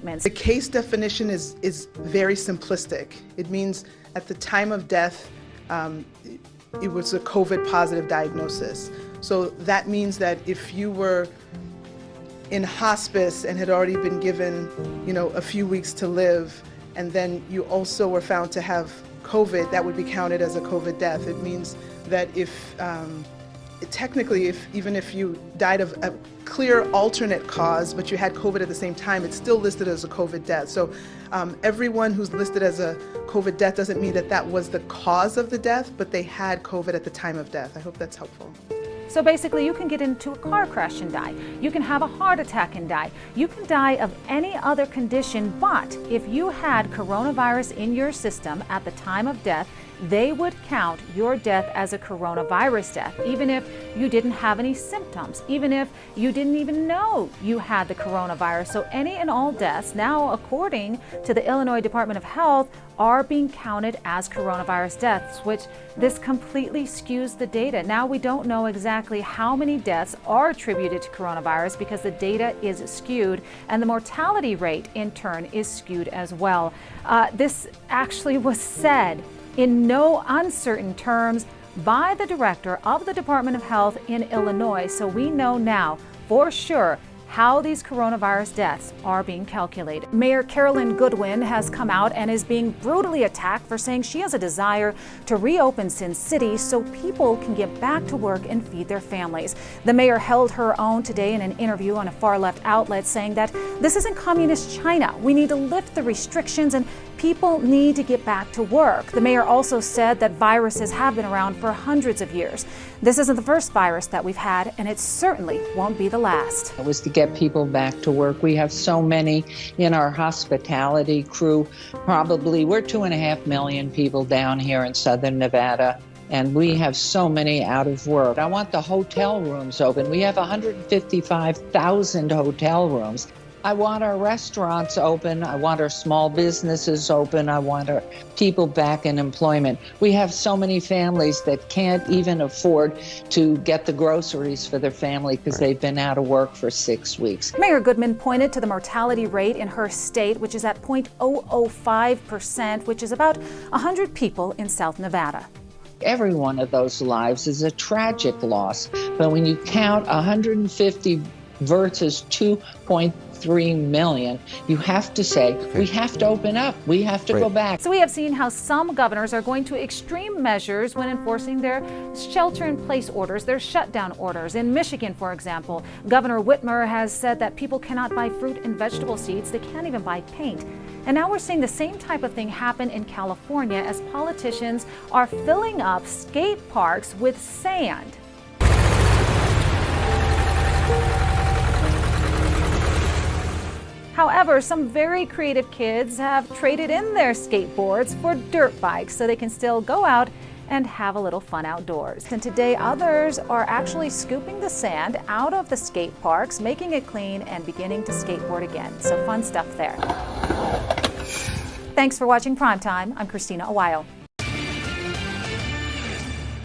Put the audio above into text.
statements. The case definition is very simplistic. It means at the time of death, it was a COVID positive diagnosis. So that means that if you were in hospice and had already been given, a few weeks to live, and then you also were found to have COVID, that would be counted as a COVID death. It means that even if you died of a clear alternate cause, but you had COVID at the same time, it's still listed as a COVID death. So everyone who's listed as a COVID death doesn't mean that that was the cause of the death, but they had COVID at the time of death. I hope that's helpful. So basically, you can get into a car crash and die. You can have a heart attack and die. You can die of any other condition, but if you had coronavirus in your system at the time of death, they would count your death as a coronavirus death, even if you didn't have any symptoms, even if you didn't even know you had the coronavirus. So any and all deaths now, according to the Illinois Department of Health, are being counted as coronavirus deaths, which this completely skews the data. Now we don't know exactly how many deaths are attributed to coronavirus because the data is skewed, and the mortality rate in turn is skewed as well. This actually was said in no uncertain terms by the director of the Department of Health in Illinois. So we know now for sure how these coronavirus deaths are being calculated. Mayor Carolyn Goodwin has come out and is being brutally attacked for saying she has a desire to reopen Sin City so people can get back to work and feed their families. The mayor held her own today in an interview on a far-left outlet, saying that this isn't communist China. We need to lift the restrictions and people need to get back to work. The mayor also said that viruses have been around for hundreds of years. This isn't the first virus that we've had, and it certainly won't be the last. It was to get people back to work. We have so many in our hospitality crew. Probably we're 2.5 million people down here in Southern Nevada, and we have so many out of work. I want the hotel rooms open. We have 155,000 hotel rooms. I want our restaurants open. I want our small businesses open. I want our people back in employment. We have so many families that can't even afford to get the groceries for their family because they've been out of work for 6 weeks. Mayor Goodman pointed to the mortality rate in her state, which is at 0.005%, which is about 100 people in South Nevada. Every one of those lives is a tragic loss. But when you count 150 versus 2.3 million, you have to say, we have to open up, we have to go back. So we have seen how some governors are going to extreme measures when enforcing their shelter-in-place orders, their shutdown orders. In Michigan, for example, Governor Whitmer has said that people cannot buy fruit and vegetable seeds, they can't even buy paint. And now we're seeing the same type of thing happen in California as politicians are filling up skate parks with sand. However, some very creative kids have traded in their skateboards for dirt bikes so they can still go out and have a little fun outdoors. And today, others are actually scooping the sand out of the skate parks, making it clean, and beginning to skateboard again. So fun stuff there. Thanks for watching Primetime. I'm Christina Awayo.